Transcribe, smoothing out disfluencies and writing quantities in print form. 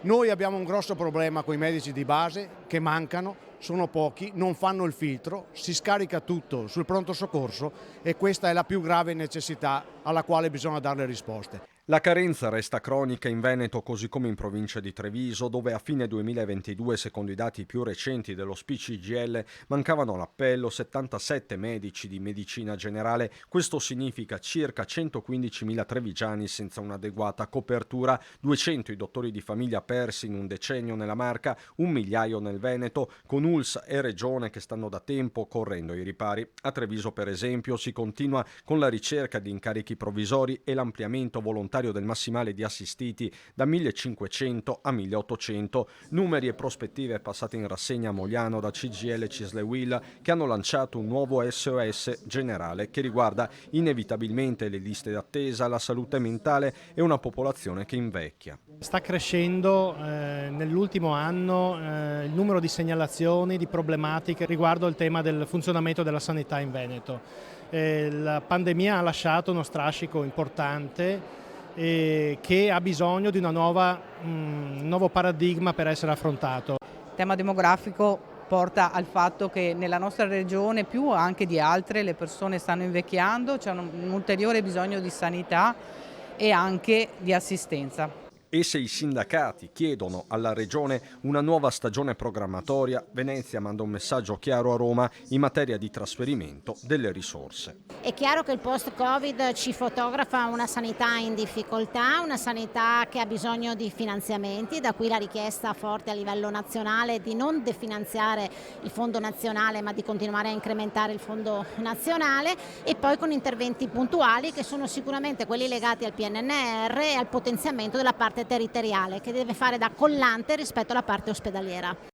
Noi abbiamo un grosso problema con i medici di base che mancano, sono pochi, non fanno il filtro, si scarica tutto sul pronto soccorso e questa è la più grave necessità alla quale bisogna dare le risposte. La carenza resta cronica in Veneto così come in provincia di Treviso, dove a fine 2022, secondo i dati più recenti dello SPCGL, mancavano all'appello 77 medici di medicina generale. Questo significa circa 115.000 trevigiani senza un'adeguata copertura, 200 i dottori di famiglia persi in un decennio nella Marca, 1.000.000 nel Veneto, con ULSS e Regione che stanno da tempo correndo ai ripari. A Treviso, per esempio, si continua con la ricerca di incarichi provvisori e l'ampliamento volontario del massimale di assistiti da 1.500 a 1.800, numeri e prospettive passate in rassegna a Mogliano da CGIL e Cisle-Will, che hanno lanciato un nuovo SOS generale che riguarda inevitabilmente le liste d'attesa, la salute mentale e una popolazione che invecchia. Sta crescendo nell'ultimo anno il numero di segnalazioni, di problematiche riguardo il tema del funzionamento della sanità in Veneto. La pandemia ha lasciato uno strascico importante che ha bisogno di un nuovo paradigma per essere affrontato. Il tema demografico porta al fatto che nella nostra regione, più anche di altre, le persone stanno invecchiando, c'è un ulteriore bisogno di sanità e anche di assistenza. E se i sindacati chiedono alla Regione una nuova stagione programmatoria, Venezia manda un messaggio chiaro a Roma in materia di trasferimento delle risorse. È chiaro che il post-Covid ci fotografa una sanità in difficoltà, una sanità che ha bisogno di finanziamenti, da qui la richiesta forte a livello nazionale di non definanziare il fondo nazionale ma di continuare a incrementare il fondo nazionale e poi con interventi puntuali che sono sicuramente quelli legati al PNRR e al potenziamento della parte territoriale che deve fare da collante rispetto alla parte ospedaliera.